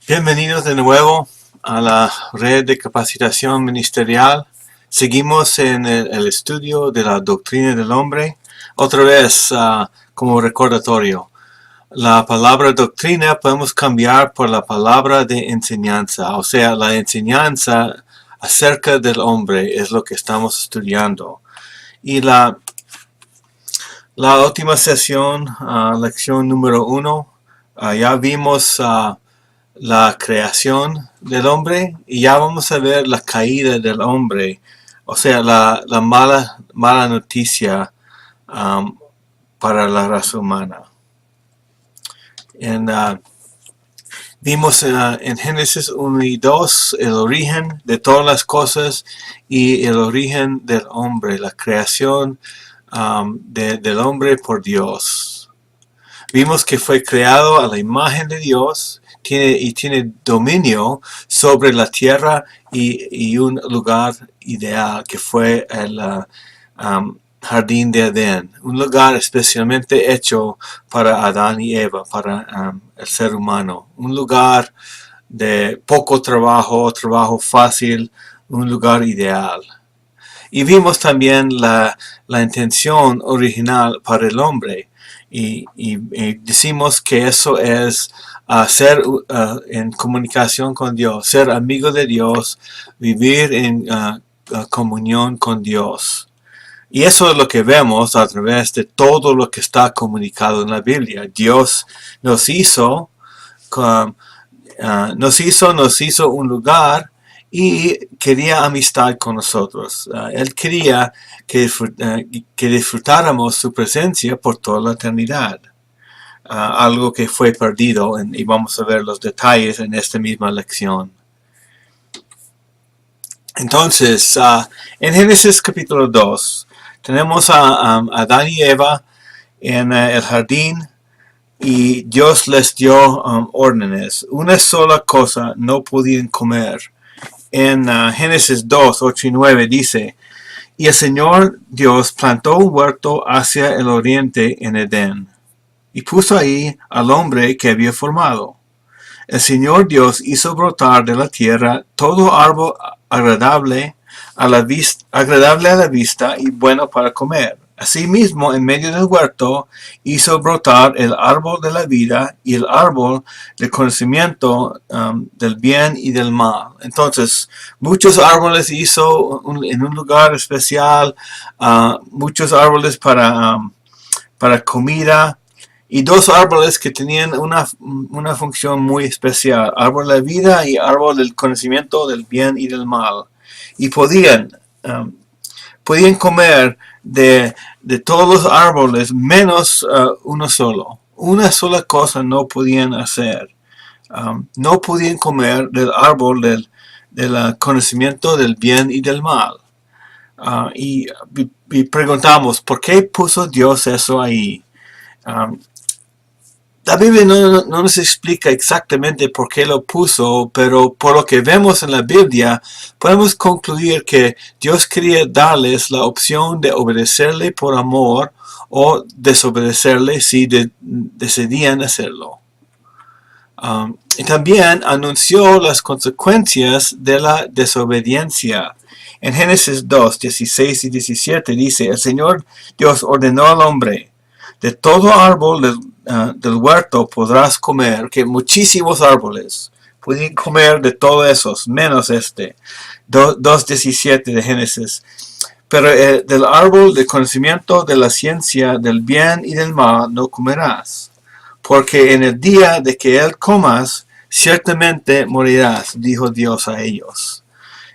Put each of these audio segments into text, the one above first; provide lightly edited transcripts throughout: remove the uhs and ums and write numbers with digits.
Bienvenidos de nuevo a la red de capacitación ministerial. Seguimos en el estudio de la doctrina del hombre. Otra vez, como recordatorio, la palabra doctrina podemos cambiar por la palabra de enseñanza. O sea, la enseñanza acerca del hombre es lo que estamos estudiando. Y la última sesión, lección número 1, ya vimos la creación del hombre y ya vamos a ver la caída del hombre, o sea, la mala noticia para la raza humana. Vimos en Génesis 1 y 2 el origen de todas las cosas y el origen del hombre, la creación del hombre por Dios. Vimos que fue creado a la imagen de Dios, tiene dominio sobre la tierra y un lugar ideal que fue el jardín de Edén, un lugar especialmente hecho para Adán y Eva, para el ser humano, un lugar de poco trabajo fácil, un lugar ideal. Y vimos también la intención original para el hombre y decimos que eso es ser en comunicación con Dios, ser amigo de Dios, vivir en comunión con Dios. Y eso es lo que vemos a través de todo lo que está comunicado en la Biblia. Dios nos hizo un lugar y quería amistad con nosotros. Él quería que disfrutáramos su presencia por toda la eternidad. Algo que fue perdido y vamos a ver los detalles en esta misma lección. Entonces, en Génesis capítulo 2, tenemos a Adán y Eva en el jardín y Dios les dio órdenes. Una sola cosa no podían comer. En Génesis 2, 8 y 9 dice: y el Señor Dios plantó un huerto hacia el oriente en Edén, y puso ahí al hombre que había formado. El Señor Dios hizo brotar de la tierra todo árbol agradable a la vista y bueno para comer. Asimismo, en medio del huerto hizo brotar el árbol de la vida y el árbol del conocimiento del bien y del mal. Entonces, muchos árboles hizo en un lugar especial, muchos árboles para comida, y dos árboles que tenían una función muy especial: árbol de la vida y árbol del conocimiento del bien y del mal. Y podían comer de todos los árboles menos uno solo. Una sola cosa no podían hacer. No podían comer del árbol del conocimiento del bien y del mal. Y preguntamos, ¿por qué puso Dios eso ahí? La Biblia no nos explica exactamente por qué lo puso, pero por lo que vemos en la Biblia, podemos concluir que Dios quería darles la opción de obedecerle por amor o desobedecerle si decidían hacerlo. Y también anunció las consecuencias de la desobediencia. En Génesis 2, 16 y 17 dice: el Señor Dios ordenó al hombre: de todo árbol del huerto podrás comer, que muchísimos árboles pueden comer de todos esos, menos este. 2.17 de Génesis. Pero del árbol del conocimiento de la ciencia del bien y del mal no comerás, porque en el día de que él comas, ciertamente morirás, dijo Dios a ellos.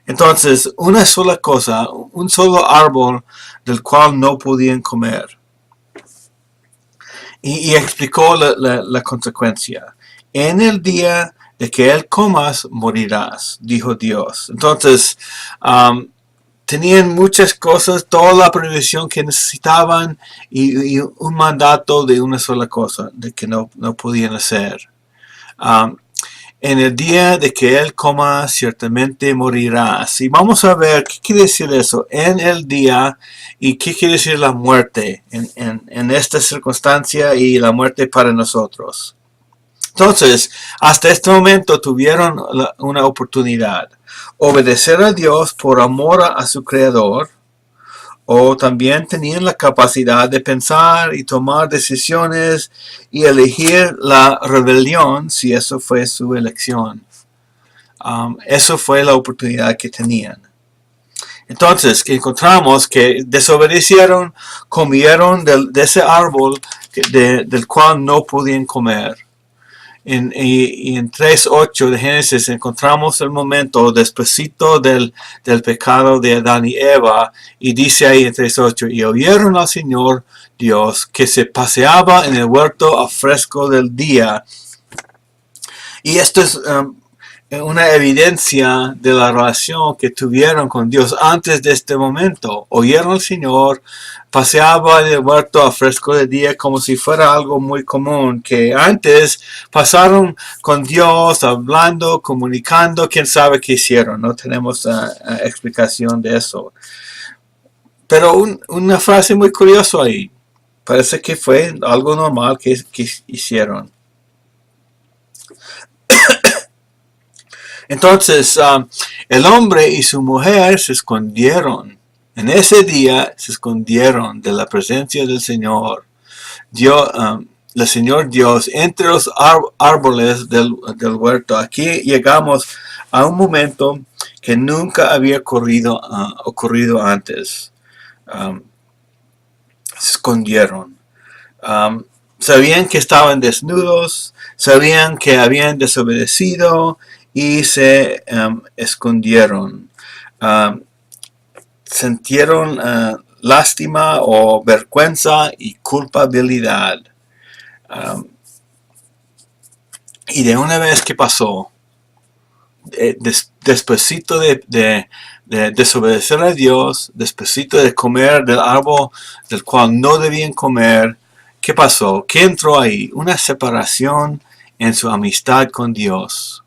Entonces, una sola cosa, un solo árbol del cual no podían comer. Y explicó la consecuencia. En el día de que él comas, morirás, dijo Dios. Entonces, tenían muchas cosas, toda la provisión que necesitaban y un mandato de una sola cosa, de que no podían hacer. En el día de que él coma, ciertamente morirás. Y vamos a ver qué quiere decir eso, en el día, y qué quiere decir la muerte en esta circunstancia y la muerte para nosotros. Entonces, hasta este momento tuvieron una oportunidad. Obedecer a Dios por amor a su Creador, o también tenían la capacidad de pensar y tomar decisiones y elegir la rebelión si eso fue su elección. Eso fue la oportunidad que tenían. Entonces, encontramos que desobedecieron, comieron de ese árbol del cual no podían comer. Y en 3.8 de Génesis encontramos el momento despuesito del pecado de Adán y Eva, y dice ahí en 3.8, y oyeron al Señor Dios que se paseaba en el huerto a fresco del día. Y esto es una evidencia de la relación que tuvieron con Dios antes de este momento. Oyeron al Señor, paseaba en el huerto a fresco de día como si fuera algo muy común, que antes pasaron con Dios hablando, comunicando, quién sabe qué hicieron, no tenemos explicación de eso. Pero una frase muy curiosa ahí, parece que fue algo normal que hicieron. Entonces, el hombre y su mujer se escondieron. En ese día se escondieron de la presencia del Señor. El Señor Dios entre los árboles del huerto. Aquí llegamos a un momento que nunca había ocurrido antes. Se escondieron. Sabían que estaban desnudos, sabían que habían desobedecido y se escondieron. Sintieron lástima o vergüenza y culpabilidad. Y de una vez que pasó, despuesito de desobedecer a Dios, despuesito de comer del árbol del cual no debían comer, ¿qué pasó? ¿Qué entró ahí? Una separación en su amistad con Dios.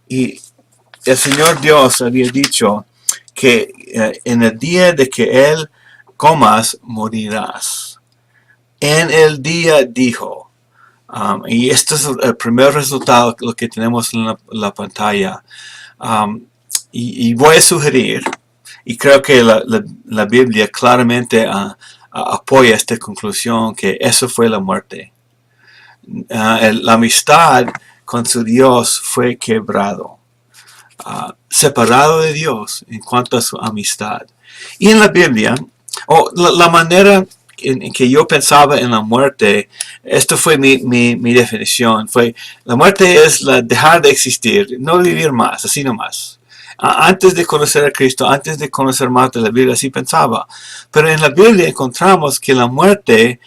Y el Señor Dios había dicho que en el día de que Él comas, morirás. En el día dijo, y este es el primer resultado, lo que tenemos en la pantalla. Y voy a sugerir, y creo que la Biblia claramente apoya esta conclusión, que eso fue la muerte. La amistad con su Dios fue quebrado. Separado de Dios en cuanto a su amistad. Y en la Biblia, la manera en que yo pensaba en la muerte, esto fue mi definición, fue la muerte es dejar de existir, no vivir más, así nomás. Antes de conocer a Cristo, antes de conocer más de la Biblia, así pensaba. Pero en la Biblia encontramos que la muerte,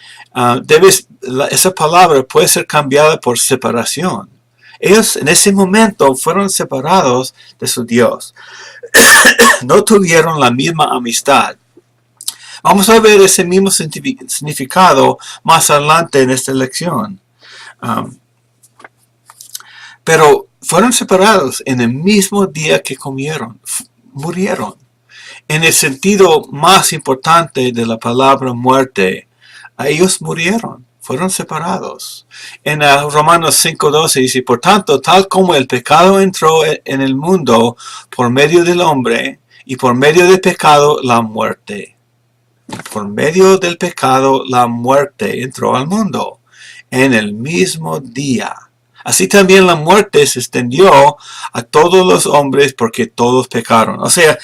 esa palabra puede ser cambiada por separación. Ellos en ese momento fueron separados de su Dios. No tuvieron la misma amistad. Vamos a ver ese mismo significado más adelante en esta lección. Pero fueron separados en el mismo día que comieron. Murieron. En el sentido más importante de la palabra muerte, ellos murieron. Fueron separados. En Romanos 5:12 dice, por tanto, tal como el pecado entró en el mundo por medio del hombre, y por medio del pecado la muerte. Por medio del pecado la muerte entró al mundo en el mismo día. Así también la muerte se extendió a todos los hombres porque todos pecaron. O sea,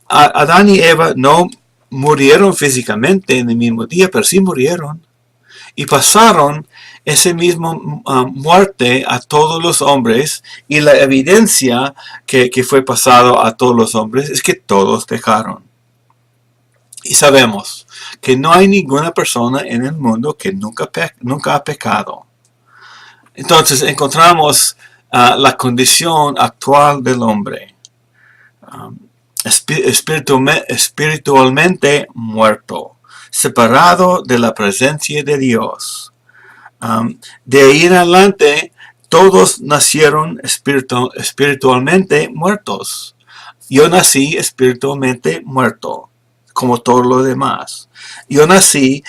Adán y Eva no murieron físicamente en el mismo día, pero sí murieron. Y pasaron ese mismo muerte a todos los hombres, y la evidencia que fue pasado a todos los hombres es que todos pecaron. Y sabemos que no hay ninguna persona en el mundo que nunca ha pecado. Entonces encontramos la condición actual del hombre. Espiritualmente muerto, separado de la presencia de Dios. De ahí en adelante, todos nacieron espiritualmente muertos. Yo nací espiritualmente muerto, como todos los demás. Yo nací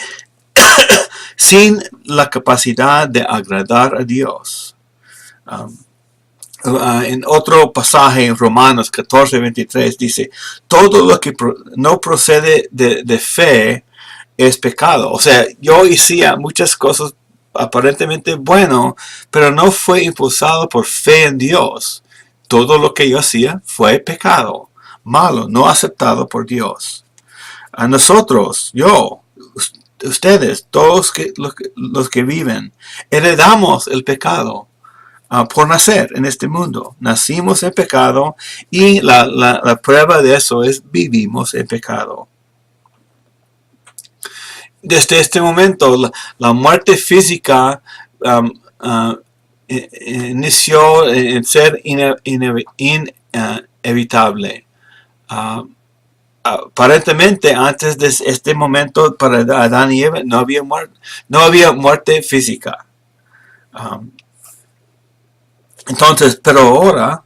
sin la capacidad de agradar a Dios. En otro pasaje en Romanos 14:23 dice, todo lo que no procede de fe es pecado. O sea, yo hacía muchas cosas aparentemente bueno, pero no fue impulsado por fe en Dios. Todo lo que yo hacía fue pecado, malo, no aceptado por Dios. A nosotros, yo, ustedes, todos los que viven, heredamos el pecado. Por nacer en este mundo. Nacimos en pecado y la prueba de eso es vivimos en pecado. Desde este momento, la muerte física inició en ser inevitable. Aparentemente, antes de este momento, para Adán y Eva, no había muerte física. Entonces, pero ahora,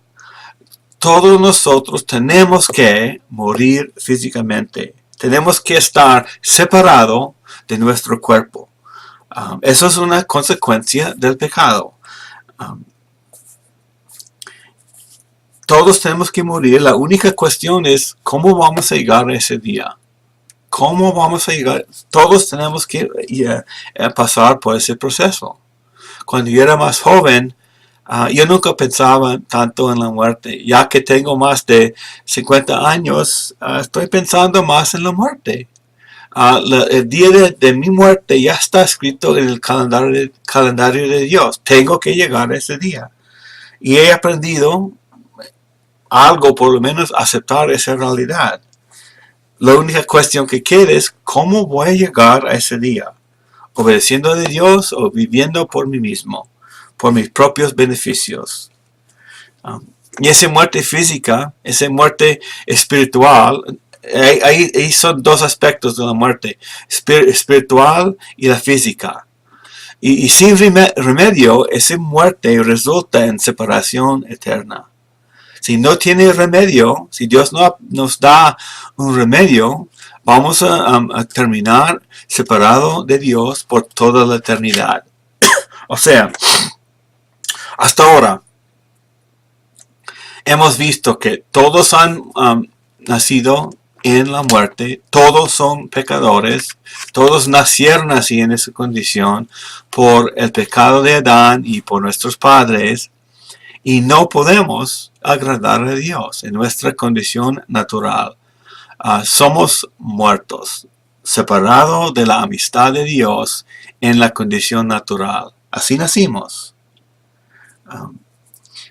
todos nosotros tenemos que morir físicamente. Tenemos que estar separados de nuestro cuerpo. Eso es una consecuencia del pecado. Todos tenemos que morir. La única cuestión es cómo vamos a llegar a ese día. ¿Cómo vamos a llegar? Todos tenemos que pasar por ese proceso. Cuando yo era más joven, yo nunca pensaba tanto en la muerte. Ya que tengo más de 50 años, estoy pensando más en la muerte. El día de mi muerte ya está escrito en el calendario de Dios. Tengo que llegar a ese día. Y he aprendido algo, por lo menos, aceptar esa realidad. La única cuestión que queda es cómo voy a llegar a ese día. Obedeciendo a Dios o viviendo por mí mismo, por mis propios beneficios. Y esa muerte física, esa muerte espiritual, ahí son dos aspectos de la muerte, espiritual y la física. Y sin remedio, esa muerte resulta en separación eterna. Si no tiene remedio, si Dios no nos da un remedio, vamos a terminar separado de Dios por toda la eternidad. O sea, hasta ahora hemos visto que todos han nacido en la muerte, todos son pecadores, todos nacieron así en esa condición por el pecado de Adán y por nuestros padres, y no podemos agradar a Dios en nuestra condición natural. Somos muertos, separados de la amistad de Dios en la condición natural. Así nacimos.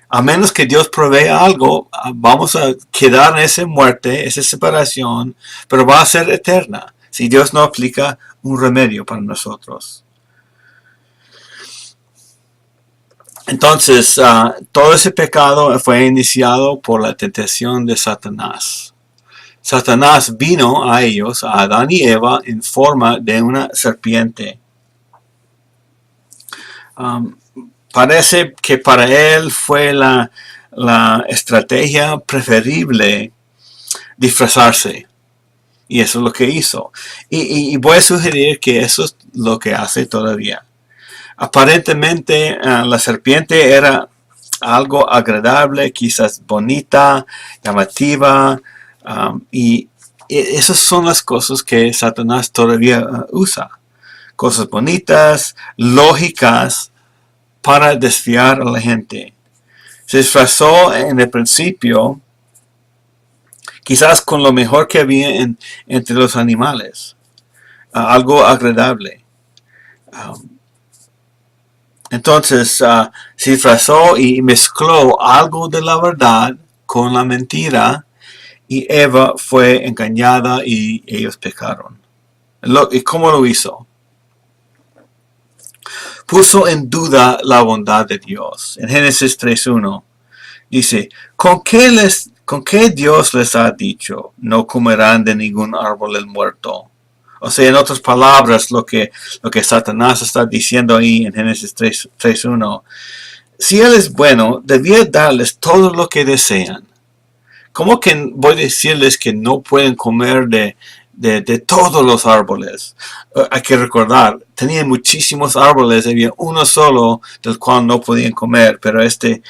A menos que Dios provea algo, vamos a quedar en esa muerte, esa separación, pero va a ser eterna si Dios no aplica un remedio para nosotros. Entonces, todo ese pecado fue iniciado por la tentación de Satanás. Satanás vino a ellos, a Adán y Eva, en forma de una serpiente. Parece que para él fue la estrategia preferible disfrazarse. Y eso es lo que hizo. Y voy a sugerir que eso es lo que hace todavía. Aparentemente la serpiente era algo agradable, quizás bonita, llamativa. Y esas son las cosas que Satanás todavía usa. Cosas bonitas, lógicas, para desviar a la gente. Se disfrazó en el principio, quizás con lo mejor que había entre los animales. Algo agradable. Entonces se disfrazó y mezcló algo de la verdad con la mentira, y Eva fue engañada y ellos pecaron. ¿Y cómo lo hizo? Puso en duda la bondad de Dios. En Génesis 3:1 dice, ¿con qué Dios les ha dicho? No comerán de ningún árbol del huerto. O sea, en otras palabras, lo que Satanás está diciendo ahí en Génesis 3:1. Si Él es bueno, debía darles todo lo que desean. ¿Cómo que voy a decirles que no pueden comer de todos los árboles. Hay que recordar, tenían muchísimos árboles, había uno solo del cual no podían comer, pero este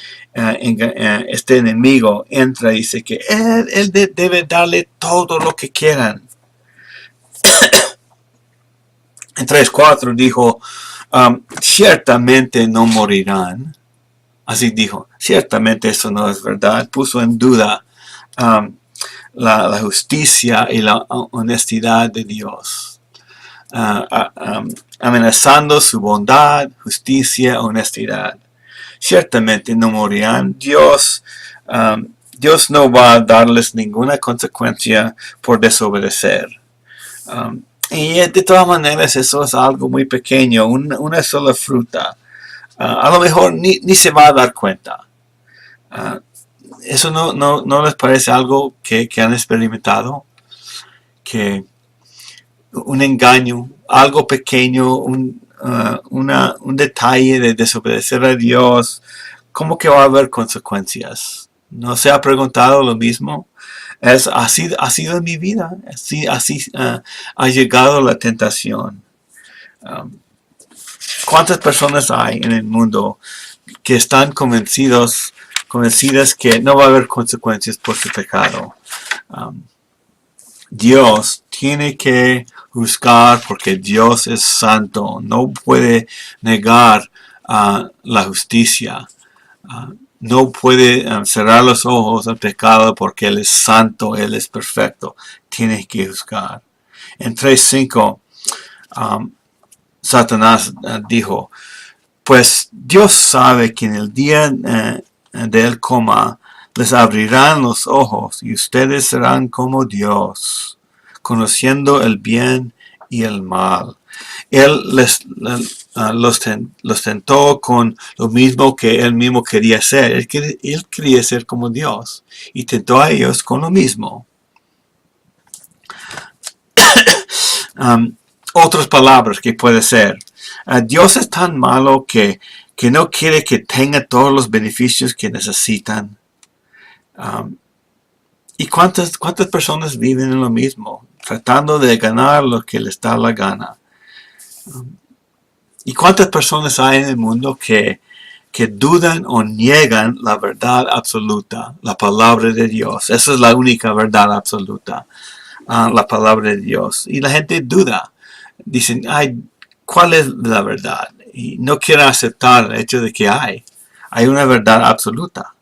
enemigo entra y dice que él debe darle todo lo que quieran. En 3:4 dijo, ciertamente no morirán. Así dijo, ciertamente eso no es verdad. Puso en duda la justicia y la honestidad de Dios. Amenazando su bondad, justicia, honestidad. Ciertamente no morirán. Dios no va a darles ninguna consecuencia por desobedecer. Y de todas maneras eso es algo muy pequeño, una sola fruta. A lo mejor ni se va a dar cuenta. ¿Eso no les parece algo que han experimentado? Que un engaño, algo pequeño, un detalle de desobedecer a Dios, ¿cómo que va a haber consecuencias? ¿No se ha preguntado lo mismo? Ha sido en mi vida, así ha llegado la tentación. ¿Cuántas personas hay en el mundo que están convencidas que no va a haber consecuencias por su pecado? Dios tiene que juzgar porque Dios es santo, no puede negar la justicia. No puede cerrar los ojos al pecado porque Él es santo, Él es perfecto. Tiene que juzgar. En 3:5, Satanás dijo, pues Dios sabe que en el día del coma les abrirán los ojos y ustedes serán como Dios, conociendo el bien y el mal. Él los tentó con lo mismo que él mismo quería ser. Él quería ser como Dios y tentó a ellos con lo mismo. Otras palabras que puede ser. Dios es tan malo que no quiere que tenga todos los beneficios que necesitan. ¿Y cuántas personas viven en lo mismo? Tratando de ganar lo que les da la gana. ¿Y cuántas personas hay en el mundo que dudan o niegan la verdad absoluta, la palabra de Dios? Esa es la única verdad absoluta, la palabra de Dios. Y la gente duda. Dicen, ¿cuál es la verdad? Y no quieren aceptar el hecho de que hay una verdad absoluta.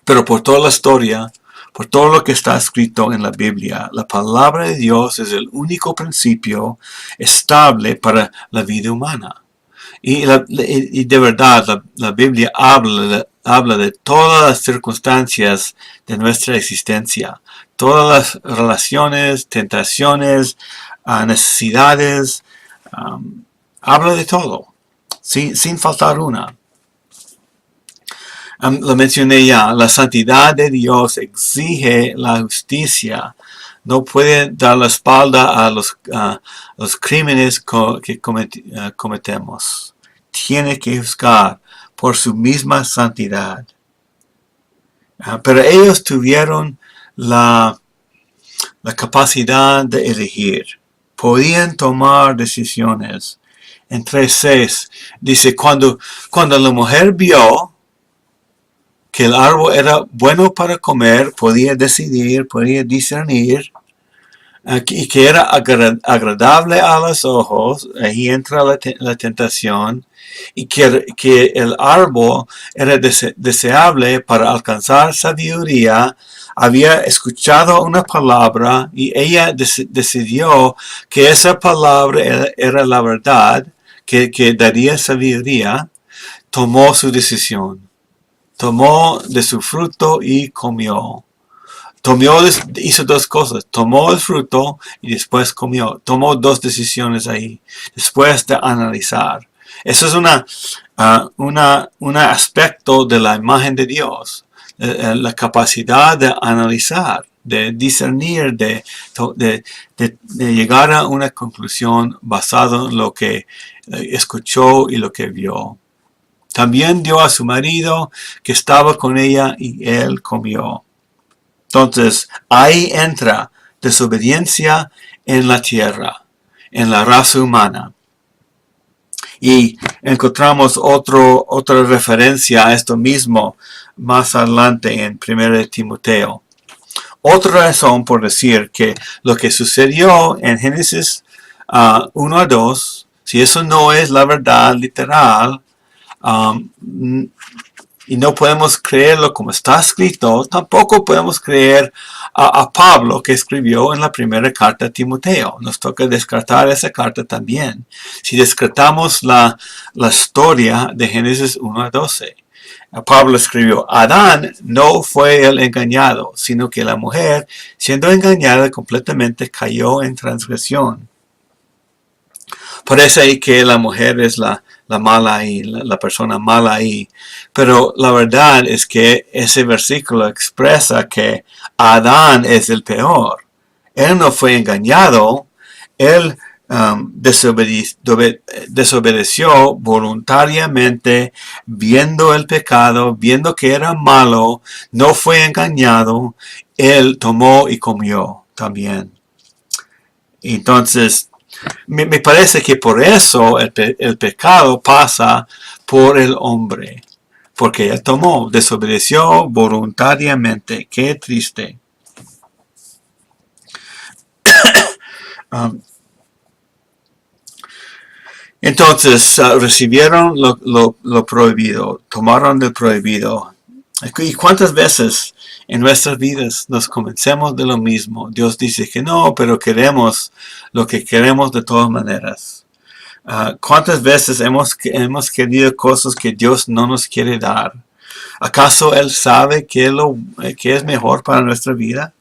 Pero por toda la historia, por todo lo que está escrito en la Biblia, la palabra de Dios es el único principio estable para la vida humana. Y de verdad, la Biblia habla de todas las circunstancias de nuestra existencia. Todas las relaciones, tentaciones, necesidades. Habla de todo, sin faltar una. Lo mencioné ya, la santidad de Dios exige la justicia. No puede dar la espalda a los crímenes que cometemos. Tiene que juzgar por su misma santidad. Pero ellos tuvieron la capacidad de elegir. Podían tomar decisiones. En 3:6 dice, cuando la mujer vio que el árbol era bueno para comer, podía decidir, podía discernir, y que era agradable a los ojos, ahí entra la tentación, y que el árbol era deseable para alcanzar sabiduría. Había escuchado una palabra y ella decidió que esa palabra era la verdad, que daría sabiduría. Tomó su decisión. Tomó de su fruto y comió. Hizo dos cosas. Tomó el fruto y después comió. Tomó dos decisiones ahí. Después de analizar. Eso es un aspecto de la imagen de Dios. La capacidad de analizar, de discernir, de llegar a una conclusión basada en lo que escuchó y lo que vio. También dio a su marido que estaba con ella y él comió. Entonces, ahí entra desobediencia en la tierra, en la raza humana. Y encontramos otra referencia a esto mismo más adelante en 1 Timoteo. Otra razón por decir que lo que sucedió en Génesis 1 a 2, si eso no es la verdad literal, y no podemos creerlo como está escrito, tampoco podemos creer a Pablo que escribió en la primera carta a Timoteo. Nos toca descartar esa carta también. Si descartamos la historia de Génesis 1 a 12. Pablo escribió, Adán no fue el engañado, sino que la mujer, siendo engañada completamente, cayó en transgresión. Parece que la mujer es la mala ahí, la persona mala ahí. Pero la verdad es que ese versículo expresa que Adán es el peor. Él no fue engañado, él desobedeció voluntariamente, viendo el pecado, viendo que era malo, no fue engañado, él tomó y comió también. Entonces, me parece que por eso el pecado pasa por el hombre, porque él tomó, desobedeció voluntariamente. Qué triste. Entonces, recibieron lo prohibido, tomaron lo prohibido. ¿Y cuántas veces en nuestras vidas nos convencemos de lo mismo? Dios dice que no, pero queremos lo que queremos de todas maneras. ¿Cuántas veces hemos querido cosas que Dios no nos quiere dar? ¿Acaso Él sabe qué es mejor para nuestra vida?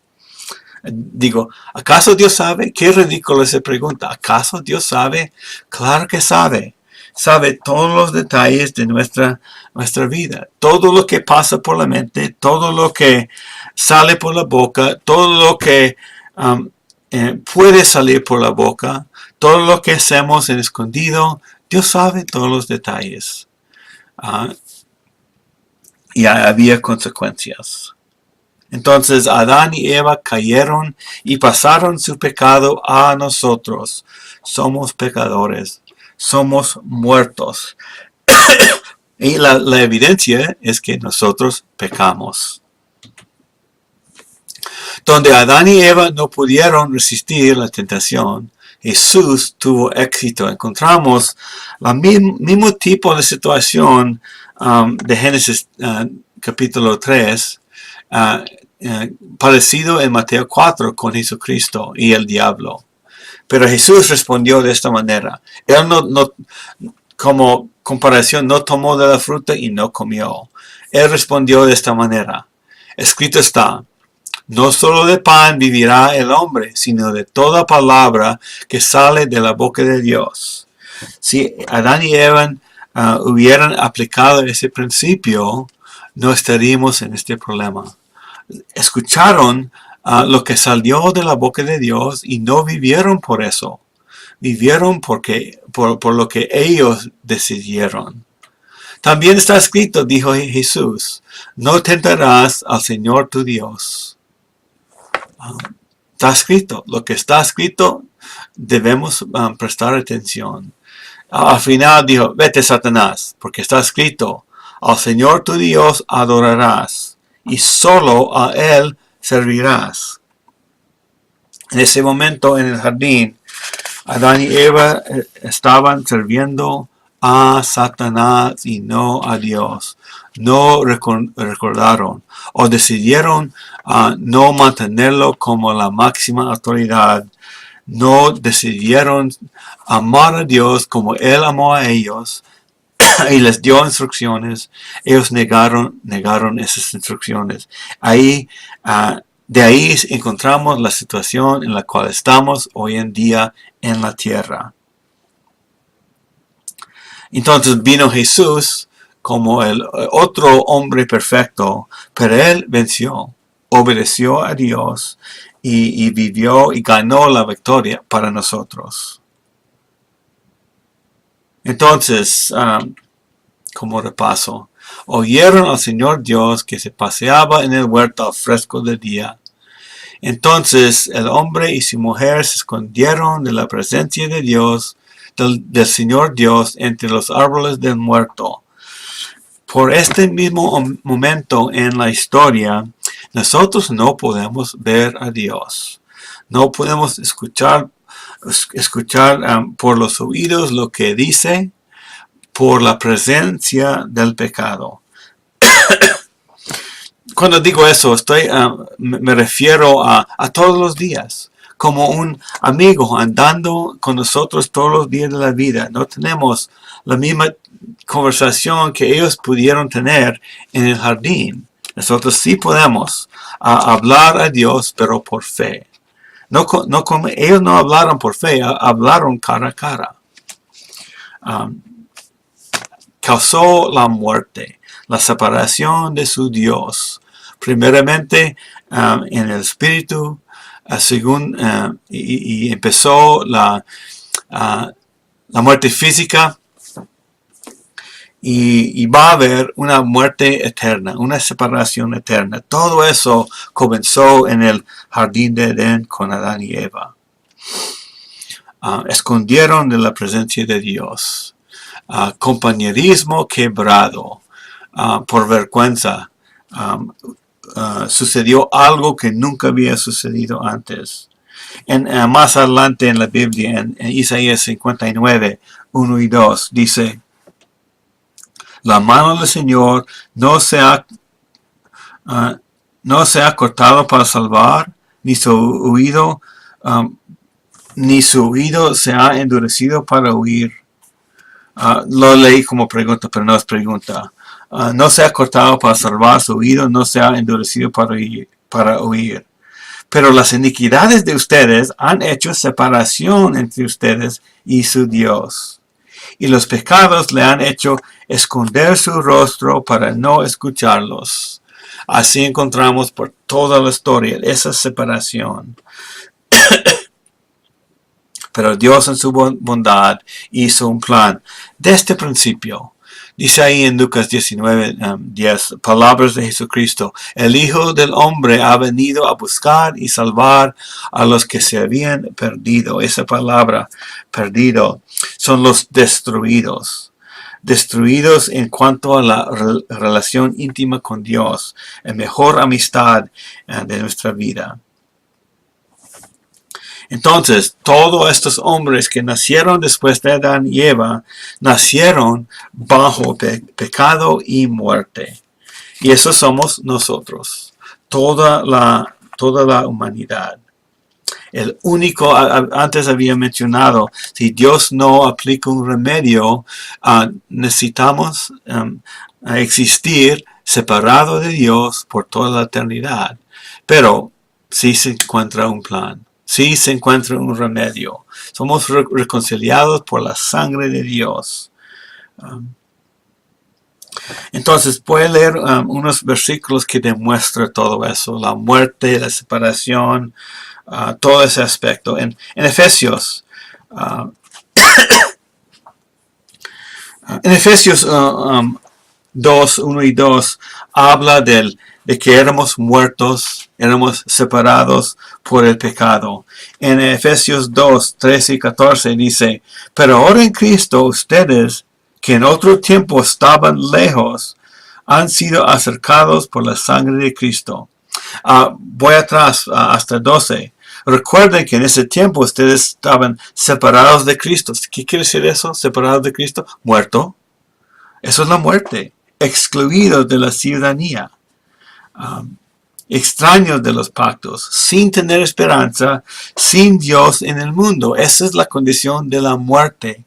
Digo, ¿acaso Dios sabe? Qué ridículo esa pregunta. ¿Acaso Dios sabe? Claro que sabe. Sabe todos los detalles de nuestra vida. Todo lo que pasa por la mente, todo lo que sale por la boca, todo lo que puede salir por la boca, todo lo que hacemos en escondido. Dios sabe todos los detalles. Y había consecuencias. Entonces Adán y Eva cayeron y pasaron su pecado a nosotros. Somos pecadores, somos muertos. Y la evidencia es que nosotros pecamos. Donde Adán y Eva no pudieron resistir la tentación, Jesús tuvo éxito. Encontramos el mismo tipo de situación de Génesis capítulo 3, parecido en Mateo 4 con Jesucristo y el diablo. Pero Jesús respondió de esta manera. Él no como comparación, no tomó de la fruta y no comió. Él respondió de esta manera. Escrito está, no solo de pan vivirá el hombre, sino de toda palabra que sale de la boca de Dios. Si Adán y Eva hubieran aplicado ese principio, no estaríamos en este problema. Escucharon lo que salió de la boca de Dios y no vivieron por eso. Vivieron por lo que ellos decidieron. También está escrito, dijo Jesús, no tentarás al Señor tu Dios. Está escrito, lo que está escrito debemos prestar atención. Al final dijo, vete Satanás, porque está escrito, al Señor tu Dios adorarás y solo a Él servirás. En ese momento en el jardín, Adán y Eva estaban sirviendo a Satanás y no a Dios. No recordaron o decidieron no mantenerlo como la máxima autoridad. No decidieron amar a Dios como Él amó a ellos y les dio instrucciones. Ellos negaron esas instrucciones. De ahí encontramos la situación en la cual estamos hoy en día en la tierra. Entonces vino Jesús como el otro hombre perfecto, pero Él venció, obedeció a Dios y vivió y ganó la victoria para nosotros. Entonces, como repaso, Oyeron al Señor Dios que se paseaba en el huerto al fresco del día. Entonces el hombre y su mujer se escondieron de la presencia de Dios, del Señor Dios, entre los árboles del huerto. Por este mismo momento en la historia, nosotros no podemos ver a Dios. No podemos escuchar por los oídos lo que dice, por la presencia del pecado. Cuando digo eso, me refiero a todos los días, como un amigo andando con nosotros todos los días de la vida. No tenemos la misma conversación que ellos pudieron tener en el jardín. Nosotros sí podemos hablar a Dios, pero por fe. Ellos no hablaron por fe, hablaron cara a cara. Causó la muerte, la separación de su Dios. Primeramente en el espíritu, y empezó la muerte física, y va a haber una muerte eterna, una separación eterna. Todo eso comenzó en el jardín de Edén con Adán y Eva. Escondieron de la presencia de Dios. Compañerismo quebrado por vergüenza. Sucedió algo que nunca había sucedido antes. Más adelante en la Biblia, en Isaías 59, 1 y 2, dice: la mano del Señor no se ha cortado para salvar, ni su oído se ha endurecido para oír. Lo leí como pregunta, pero no es pregunta. No se ha cortado para salvar, su oído no se ha endurecido para oír. Pero las iniquidades de ustedes han hecho separación entre ustedes y su Dios. Y los pecados le han hecho esconder su rostro para no escucharlos. Así encontramos por toda la historia esa separación. Pero Dios en su bondad hizo un plan desde el principio. Dice ahí en Lucas 19, 10, palabras de Jesucristo: el Hijo del Hombre ha venido a buscar y salvar a los que se habían perdido. Esa palabra, perdido, son los destruidos. Destruidos en cuanto a la relación íntima con Dios, la mejor amistad de nuestra vida. Entonces, todos estos hombres que nacieron después de Adán y Eva, nacieron bajo pecado y muerte. Y eso somos nosotros, toda la humanidad. El único, antes había mencionado, si Dios no aplica un remedio, necesitamos existir separado de Dios por toda la eternidad. Pero sí se encuentra un plan. Sí se encuentra un remedio. Somos reconciliados por la sangre de Dios. Entonces, puede leer unos versículos que demuestran todo eso. La muerte, la separación, todo ese aspecto. En Efesios, en Efesios 2, 1 y 2, habla de que éramos muertos, éramos separados por el pecado. En Efesios 2, 13 y 14 dice: pero ahora en Cristo ustedes, que en otro tiempo estaban lejos, han sido acercados por la sangre de Cristo. Voy atrás hasta 12. Recuerden que en ese tiempo ustedes estaban separados de Cristo. ¿Qué quiere decir eso? Separados de Cristo. Muerto. Eso es la muerte. Excluidos de la ciudadanía. Extraños de los pactos, sin tener esperanza, sin Dios en el mundo. Esa es la condición de la muerte.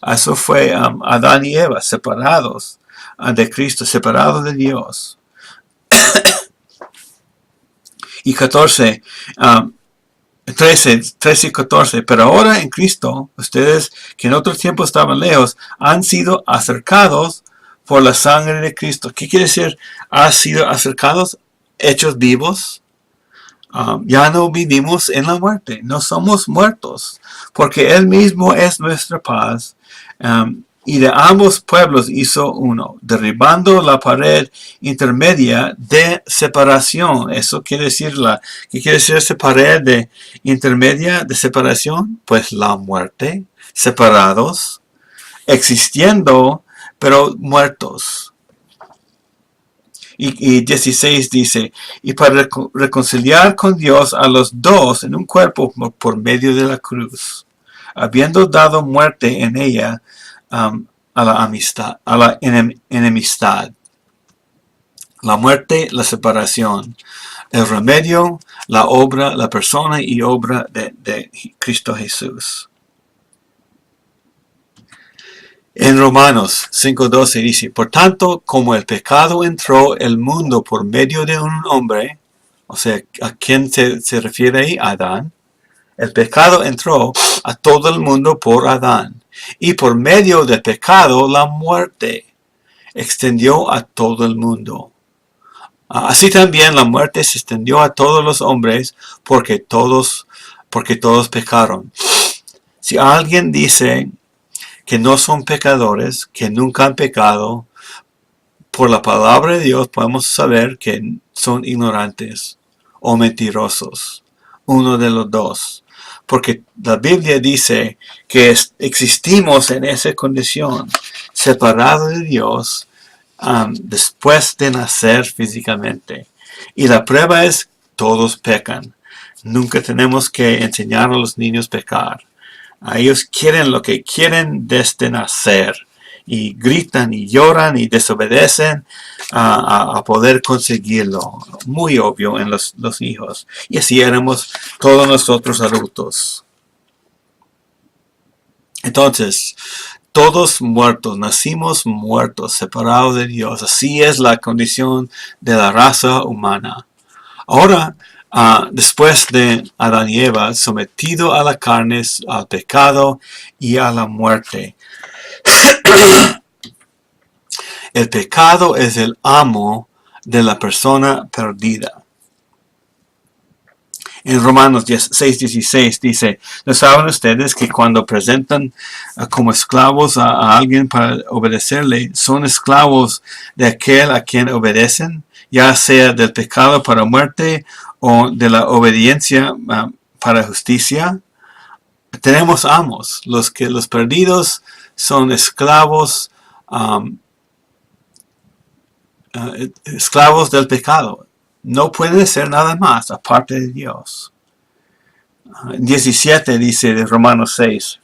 Eso fue Adán y Eva, separados de Cristo, separados de Dios. Y 13 y 14, pero ahora en Cristo, ustedes que en otro tiempo estaban lejos, han sido acercados por la sangre de Cristo. ¿Qué quiere decir? Han sido acercados, hechos vivos. Ya no vivimos en la muerte, no somos muertos, porque Él mismo es nuestra paz. y de ambos pueblos hizo uno, derribando la pared intermedia de separación. Eso quiere decir, ¿qué quiere decir esa pared intermedia de separación? Pues la muerte, separados, existiendo, pero muertos. Y 16 dice, y para reconciliar con Dios a los dos en un cuerpo por medio de la cruz, habiendo dado muerte en ella a la amistad, a la enemistad. La muerte, la separación, el remedio, la obra, la persona y obra de Cristo Jesús. En Romanos 5:12 dice, por tanto, como el pecado entró el mundo por medio de un hombre, o sea, ¿a quién se refiere ahí? Adán. El pecado entró a todo el mundo por Adán. Y por medio del pecado, la muerte extendió a todo el mundo. Así también la muerte se extendió a todos los hombres porque todos pecaron. Si alguien dice que no son pecadores, que nunca han pecado, por la palabra de Dios podemos saber que son ignorantes o mentirosos. Uno de los dos. Porque la Biblia dice que existimos en esa condición, separados de Dios, después de nacer físicamente. Y la prueba es, todos pecan. Nunca tenemos que enseñar a los niños a pecar. Ellos quieren lo que quieren desde nacer. Y gritan y lloran y desobedecen a poder conseguirlo. Muy obvio en los hijos. Y así éramos todos nosotros adultos. Entonces, todos muertos, nacimos muertos, separados de Dios. Así es la condición de la raza humana. Ahora, después de Adán y Eva, sometido a la carne, al pecado y a la muerte. El pecado es el amo de la persona perdida. En Romanos 6:16 dice, ¿no saben ustedes que cuando presentan como esclavos a alguien para obedecerle, son esclavos de aquel a quien obedecen, ya sea del pecado para muerte o de la obediencia para justicia? Tenemos amos, los perdidos son esclavos, esclavos del pecado. No puede ser nada más aparte de Dios. 17 dice de Romanos 6.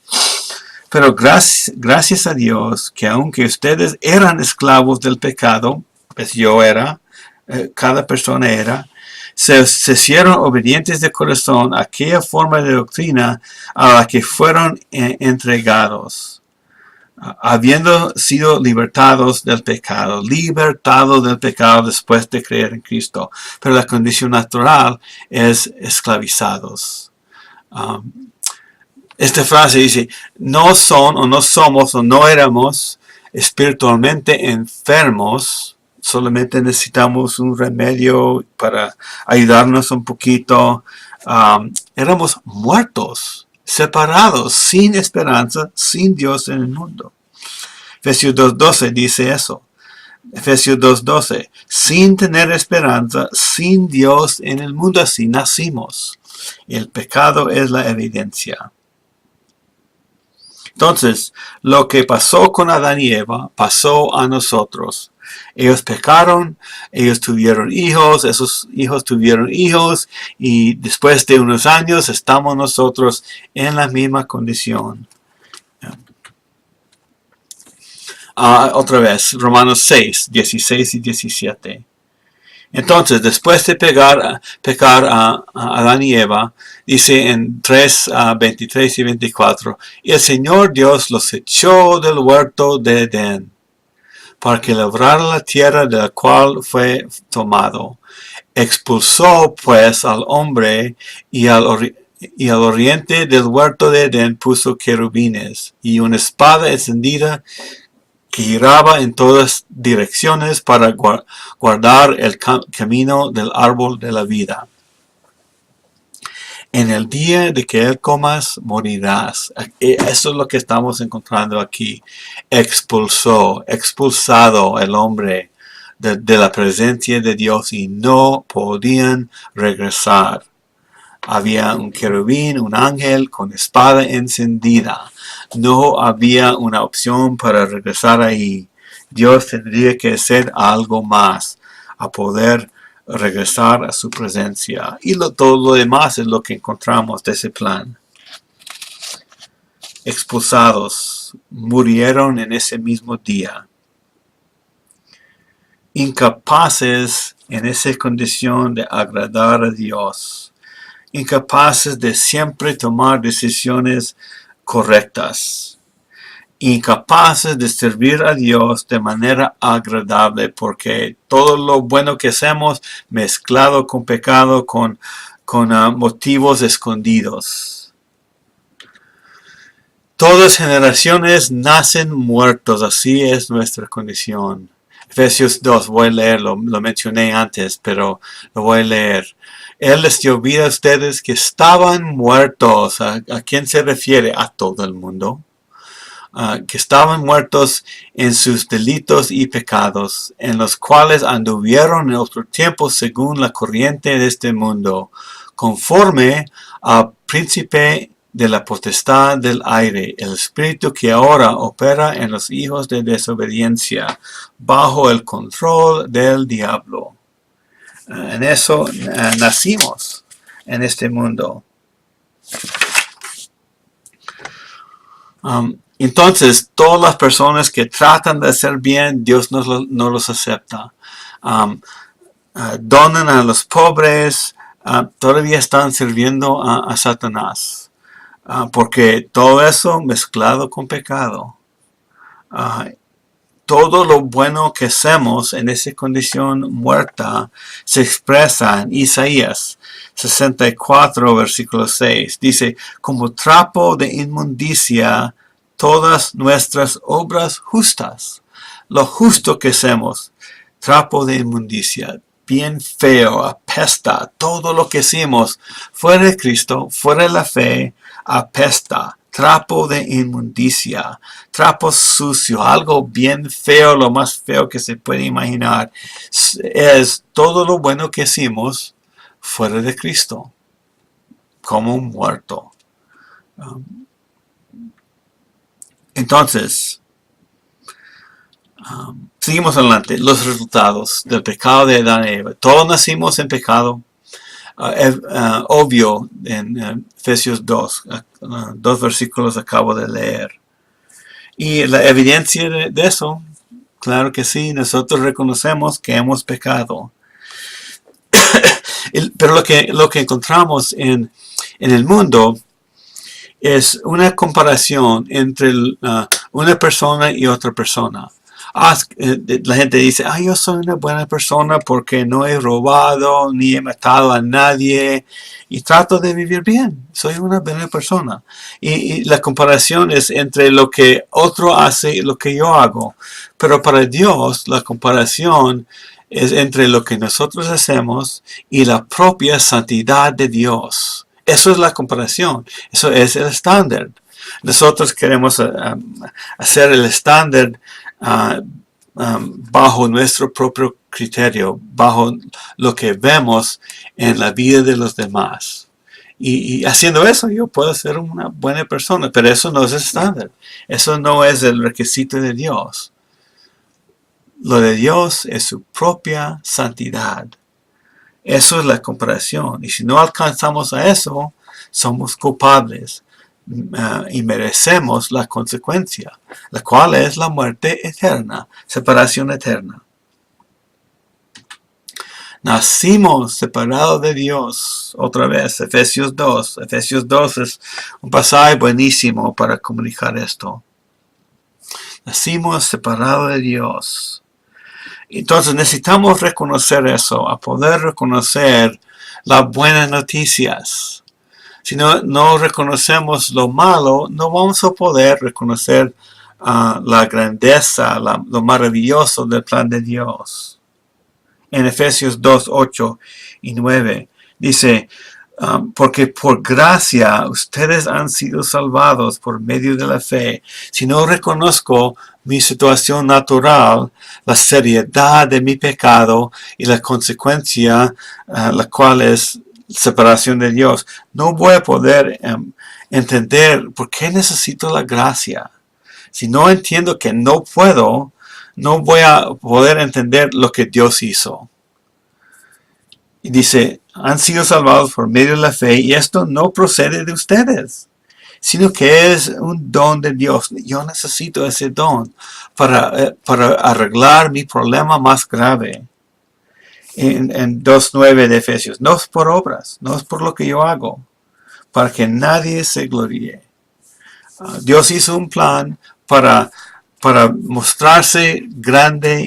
Pero gracias a Dios que aunque ustedes eran esclavos del pecado, pues yo era, cada persona era, se hicieron obedientes de corazón a aquella forma de doctrina a la que fueron entregados. Habiendo sido libertados del pecado después de creer en Cristo. Pero la condición natural es esclavizados. Esta frase dice, no son o no somos o no éramos espiritualmente enfermos, solamente necesitamos un remedio para ayudarnos un poquito. Éramos muertos, separados, sin esperanza, sin Dios en el mundo. Efesios 2:12 dice eso. Efesios 2:12, sin tener esperanza, sin Dios en el mundo, así nacimos. El pecado es la evidencia. Entonces, lo que pasó con Adán y Eva, pasó a nosotros. Ellos pecaron, ellos tuvieron hijos, esos hijos tuvieron hijos, y después de unos años estamos nosotros en la misma condición. Otra vez, Romanos 6, 16 y 17. Entonces, después de pecar a Adán y Eva, dice en 3, 23 y 24, y el Señor Dios los echó del huerto de Edén, para que labrara la tierra de la cual fue tomado. Expulsó pues al hombre y al oriente del huerto de Edén puso querubines y una espada encendida que giraba en todas direcciones para guardar el camino del árbol de la vida. En el día de que él comas, morirás. Eso es lo que estamos encontrando aquí. Expulsado el hombre de la presencia de Dios y no podían regresar. Había un querubín, un ángel con espada encendida. No había una opción para regresar ahí. Dios tendría que hacer algo más a poder regresar a su presencia. Y todo lo demás es lo que encontramos de ese plan. Expulsados, murieron en ese mismo día. Incapaces en esa condición de agradar a Dios. Incapaces de siempre tomar decisiones correctas. Incapaces de servir a Dios de manera agradable, porque todo lo bueno que hacemos mezclado con pecado, con motivos escondidos. Todas generaciones nacen muertos, así es nuestra condición. Efesios 2, voy a leerlo, lo mencioné antes, pero lo voy a leer. Él les dio vida a ustedes que estaban muertos. ¿A quién se refiere? A todo el mundo. Que estaban muertos en sus delitos y pecados, en los cuales anduvieron en otro tiempo según la corriente de este mundo, conforme al príncipe de la potestad del aire, el espíritu que ahora opera en los hijos de desobediencia, bajo el control del diablo. En eso nacimos en este mundo. Entonces, todas las personas que tratan de hacer bien, Dios no los acepta. Donan a los pobres, todavía están sirviendo a Satanás. Porque todo eso mezclado con pecado. Todo lo bueno que hacemos en esa condición muerta se expresa en Isaías 64, versículo 6. Dice, como trapo de inmundicia, todas nuestras obras justas. Lo justo que hacemos, trapo de inmundicia, bien feo, apesta. Todo lo que hacemos fuera de Cristo, fuera de la fe, apesta. Trapo de inmundicia, trapo sucio, algo bien feo, lo más feo que se puede imaginar. Es todo lo bueno que hicimos fuera de Cristo, como un muerto. Entonces, seguimos adelante. Los resultados del pecado de Adán y Eva. Todos nacimos en pecado. Obvio en Efesios 2, dos versículos acabo de leer. Y la evidencia de eso, claro que sí, nosotros reconocemos que hemos pecado. Pero lo que encontramos en el mundo es una comparación entre una persona y otra persona. La gente dice, yo soy una buena persona porque no he robado ni he matado a nadie y trato de vivir bien. Soy una buena persona. Y la comparación es entre lo que otro hace y lo que yo hago. Pero para Dios la comparación es entre lo que nosotros hacemos y la propia santidad de Dios. Eso es la comparación. Eso es el estándar. Nosotros queremos hacer el estándar bajo nuestro propio criterio, bajo lo que vemos en la vida de los demás. Y haciendo eso yo puedo ser una buena persona, pero eso no es el estándar. Eso no es el requisito de Dios. Lo de Dios es su propia santidad. Eso es la comparación. Y si no alcanzamos a eso, somos culpables. Y merecemos la consecuencia, la cual es la muerte eterna, separación eterna. Nacimos separados de Dios, otra vez, Efesios 2. Efesios 2 es un pasaje buenísimo para comunicar esto. Nacimos separados de Dios. Entonces necesitamos reconocer eso, a poder reconocer las buenas noticias. Si no reconocemos lo malo, no vamos a poder reconocer la grandeza, lo maravilloso del plan de Dios. En Efesios 2, 8 y 9 dice, Porque por gracia ustedes han sido salvados por medio de la fe. Si no reconozco mi situación natural, la seriedad de mi pecado y la consecuencia, la cual es separación de Dios, no voy a poder entender por qué necesito la gracia. Si no entiendo que no puedo, no voy a poder entender lo que Dios hizo. Y dice, han sido salvados por medio de la fe y esto no procede de ustedes, sino que es un don de Dios. Yo necesito ese don para arreglar mi problema más grave. En 2.9 de Efesios, no es por obras, no es por lo que yo hago, para que nadie se gloríe. Dios hizo un plan para mostrarse grande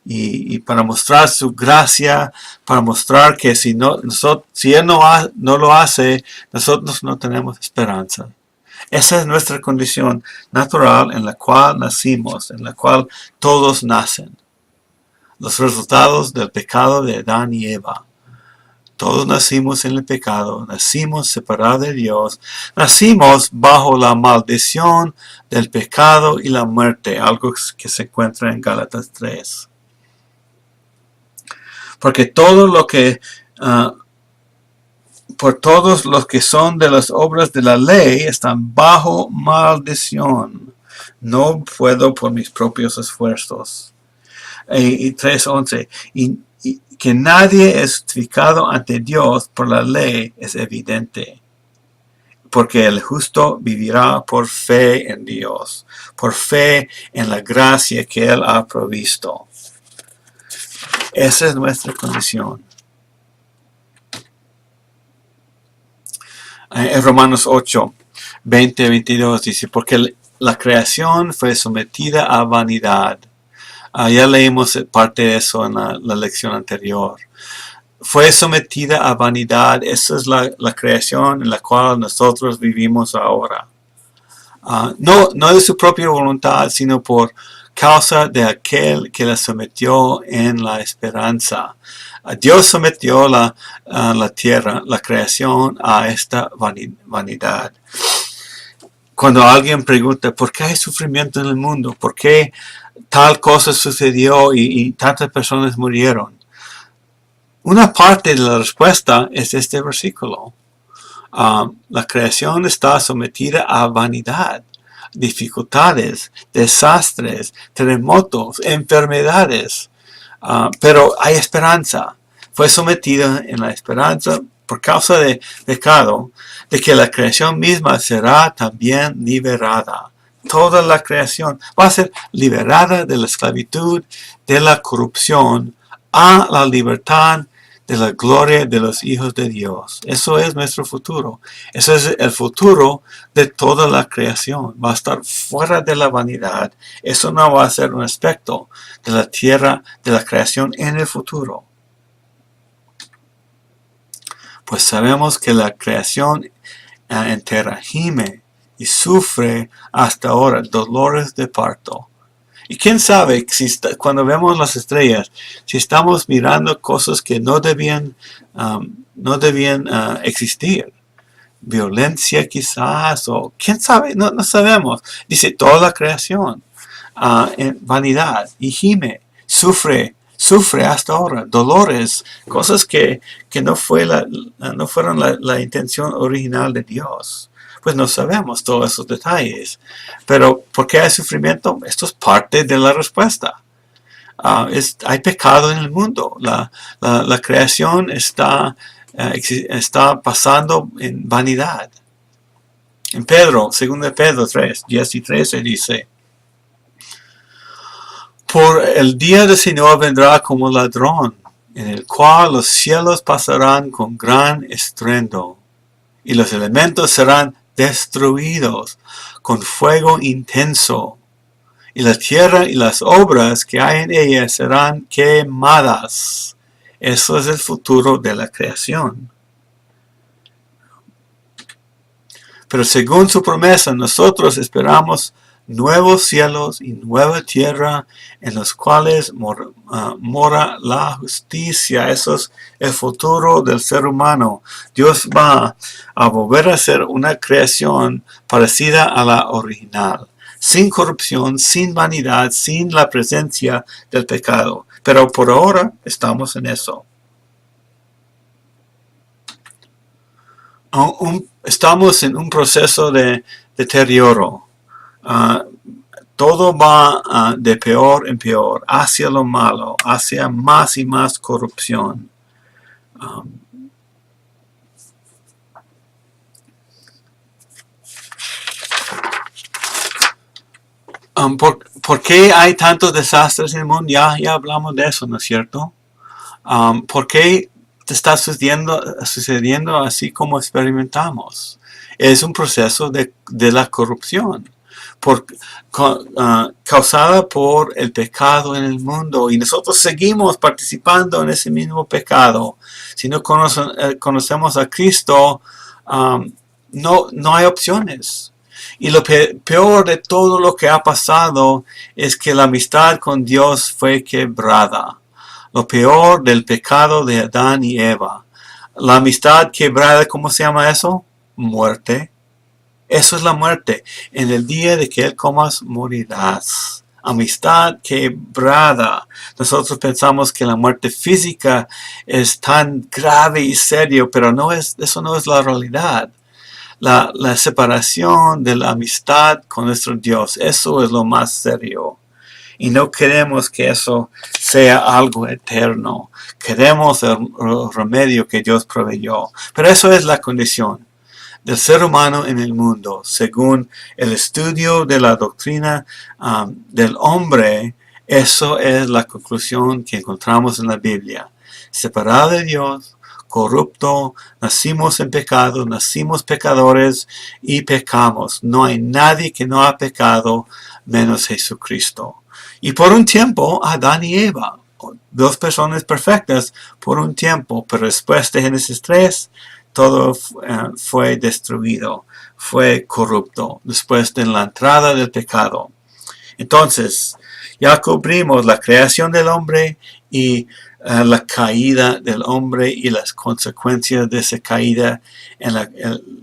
y para mostrar su gracia, para mostrar que si Él no lo hace, nosotros no tenemos esperanza. Esa es nuestra condición natural en la cual nacimos, en la cual todos nacen. Los resultados del pecado de Adán y Eva. Todos nacimos en el pecado, nacimos separados de Dios, nacimos bajo la maldición del pecado y la muerte, algo que se encuentra en Gálatas 3. Porque todo lo que, por todos los que son de las obras de la ley están bajo maldición. No puedo por mis propios esfuerzos. Y 3:11. Y que nadie es justificado ante Dios por la ley es evidente, porque el justo vivirá por fe en Dios, por fe en la gracia que Él ha provisto. Esa es nuestra condición. En Romanos 8, 20-22 dice, porque la creación fue sometida a vanidad. Ya leímos parte de eso en la lección anterior. Fue sometida a vanidad. Esa es la creación en la cual nosotros vivimos ahora. No de su propia voluntad, sino por causa de aquel que la sometió en la esperanza. Dios sometió la tierra, la creación, a esta vanidad. Cuando alguien pregunta, ¿por qué hay sufrimiento en el mundo? ¿Por qué tal cosa sucedió y tantas personas murieron? Una parte de la respuesta es este versículo. La creación está sometida a vanidad, dificultades, desastres, terremotos, enfermedades. Pero hay esperanza. Fue sometida en la esperanza por causa de pecado, de que la creación misma será también liberada. Toda la creación va a ser liberada de la esclavitud, de la corrupción, a la libertad de la gloria de los hijos de Dios. Eso es nuestro futuro. Eso es el futuro de toda la creación. Va a estar fuera de la vanidad. Eso no va a ser un aspecto de la tierra, de la creación en el futuro. Pues sabemos que la creación entera gime y sufre hasta ahora dolores de parto. Y quién sabe, cuando vemos las estrellas, si estamos mirando cosas que no debían existir. Violencia quizás, o quién sabe, no sabemos. Dice toda la creación en vanidad y gime, sufre hasta ahora, dolores, cosas que no fueron la intención original de Dios. Pues no sabemos todos esos detalles. Pero ¿por qué hay sufrimiento? Esto es parte de la respuesta. Hay pecado en el mundo. La creación está pasando en vanidad. En Pedro, 2 Pedro 3, 10 y 13 dice, por el día del Señor vendrá como ladrón, en el cual los cielos pasarán con gran estruendo, y los elementos serán destruidos con fuego intenso, y la tierra y las obras que hay en ella serán quemadas. Eso es el futuro de la creación. Pero según su promesa, nosotros esperamos nuevos cielos y nueva tierra en los cuales mora la justicia. Eso es el futuro del ser humano. Dios va a volver a ser una creación parecida a la original, sin corrupción, sin vanidad, sin la presencia del pecado. Pero por ahora estamos en eso. Estamos en un proceso de deterioro. Todo va de peor en peor, hacia lo malo, hacia más y más corrupción. ¿Por qué hay tantos desastres en el mundo? Ya hablamos de eso, ¿no es cierto? ¿Por qué te está sucediendo así como experimentamos? Es un proceso de la corrupción causada por el pecado en el mundo, y nosotros seguimos participando en ese mismo pecado. Si no conocemos a Cristo, no hay opciones. Y lo peor de todo lo que ha pasado es que la amistad con Dios fue quebrada. Lo peor del pecado de Adán y Eva. La amistad quebrada, ¿cómo se llama eso? Muerte. Eso es la muerte. En el día de que Él comas, morirás. Amistad quebrada. Nosotros pensamos que la muerte física es tan grave y serio, pero eso no es la realidad. La separación de la amistad con nuestro Dios, eso es lo más serio. Y no queremos que eso sea algo eterno. Queremos el remedio que Dios proveyó. Pero eso es la condición del ser humano en el mundo. Según el estudio de la doctrina del hombre, eso es la conclusión que encontramos en la Biblia. Separado de Dios, corrupto, nacimos en pecado, nacimos pecadores y pecamos. No hay nadie que no ha pecado menos Jesucristo. Y por un tiempo, Adán y Eva, dos personas perfectas por un tiempo, pero después de Génesis 3, todo fue destruido, fue corrupto, después de la entrada del pecado. Entonces, ya cubrimos la creación del hombre y la caída del hombre y las consecuencias de esa caída en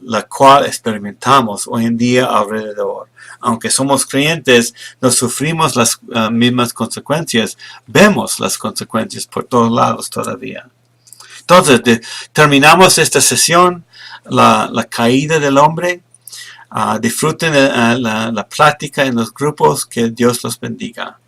la cual experimentamos hoy en día alrededor. Aunque somos creyentes, no sufrimos las mismas consecuencias, vemos las consecuencias por todos lados todavía. Entonces, terminamos esta sesión, la caída del hombre. Disfruten la plática en los grupos, que Dios los bendiga.